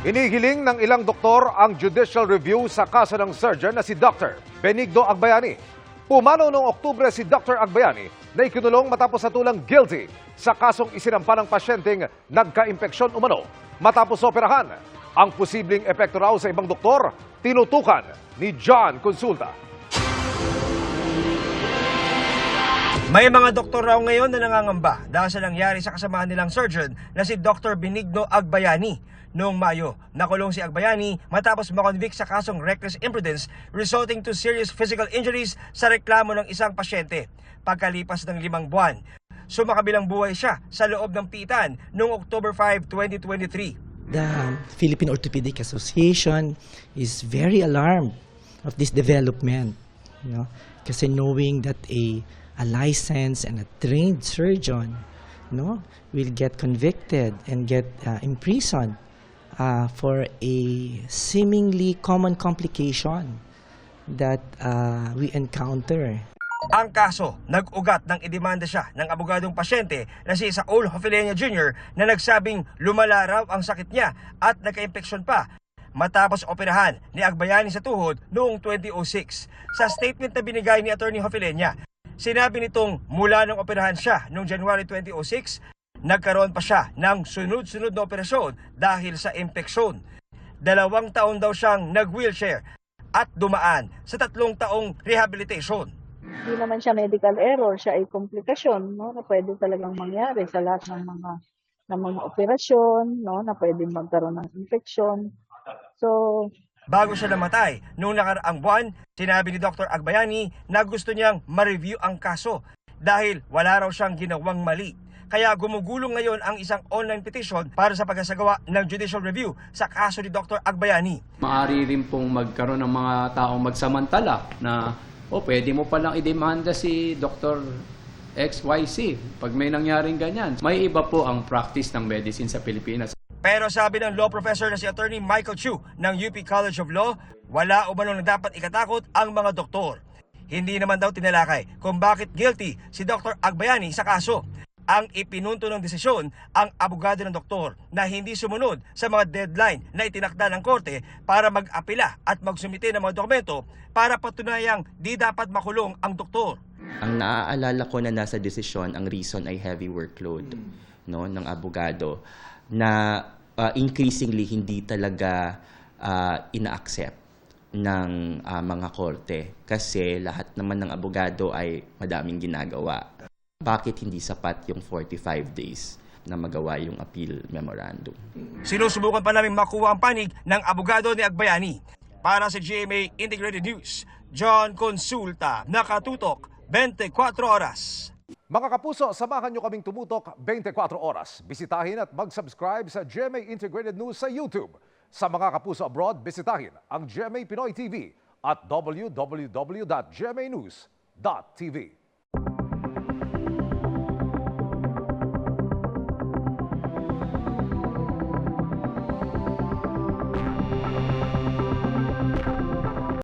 Inihiling ng ilang doktor ang judicial review sa kaso ng surgeon na si Dr. Benigno Agbayani. Pumanaw noong Oktubre si Dr. Agbayani na ikinulong matapos natulang guilty sa kasong isinampa ng pasyenteng nagka-impeksyon umano matapos operahan. Ang posibleng epekto raw sa ibang doktor, tinutukan ni John Consulta. May mga doktor raw ngayon na nangangamba dahil sa nangyari sa kasamahan nilang surgeon na si Dr. Benigno Agbayani. Noong Mayo, nakulong si Agbayani matapos makonvict sa kasong reckless imprudence resulting to serious physical injuries sa reklamo ng isang pasyente. Pagkalipas ng 5 buwan, sumakabilang buhay siya sa loob ng piitan noong October 5, 2023. The Philippine Orthopedic Association is very alarmed of this development, kasi knowing that a licensed and a trained surgeon, will get convicted and get imprisoned for a seemingly common complication that we encounter. Ang kaso, nag-ugat ng idemanda siya ng abogadong pasyente na si Saul Hofilenya Jr. na nagsabing lumala raw ang sakit niya at nagka-impeksyon pa matapos operahan ni Agbayani sa tuhod noong 2006. Sa statement na binigay ni Attorney Hofilenya, sinabi nitong mula nung operahan siya noong January 2006, nagkaroon pa siya ng sunod-sunod na operasyon dahil sa impeksyon. 2 taon daw siyang nag-wheelchair at dumaan sa 3 taong rehabilitation. Hindi naman siya medical error, siya ay komplikasyon, na pwede talagang mangyari sa lahat ng mga operasyon, na pwede magkaroon ng infection. So, bago siya namatay noong nakaraang buwan, sinabi ni Dr. Agbayani na gusto niyang ma-review ang kaso dahil wala raw siyang ginawang mali. Kaya gumugulong ngayon ang isang online petition para sa pagsasagawa ng judicial review sa kaso ni Dr. Agbayani. Maaari rin pong magkaroon ng mga taong magsamantala na pwede mo palang idemanda si Dr. XYZ pag may nangyaring ganyan. May iba po ang practice ng medicine sa Pilipinas. Pero sabi ng law professor na si Attorney Michael Chu ng UP College of Law, wala umanong na dapat ikatakot ang mga doktor. Hindi naman daw tinalakay kung bakit guilty si Dr. Agbayani sa kaso. Ang ipinunto ng desisyon ang abogado ng doktor na hindi sumunod sa mga deadline na itinakda ng korte para mag-apela at magsumite ng mga dokumento para patunayang di dapat makulong ang doktor. Ang naaalala ko na nasa desisyon, ang reason ay heavy workload ng abogado na increasingly hindi talaga ina-accept ng mga korte kasi lahat naman ng abogado ay madaming ginagawa. Bakit hindi sapat yung 45 days na magawa yung appeal memorandum? Sinusubukan pa namin makuha ang panig ng abogado ni Agbayani. Para sa GMA Integrated News, John Consulta, nakatutok 24 oras. Mga kapuso, samahan nyo kaming tumutok 24 oras. Bisitahin at mag-subscribe sa GMA Integrated News sa YouTube. Sa mga kapuso abroad, bisitahin ang GMA Pinoy TV at www.gmanews.tv.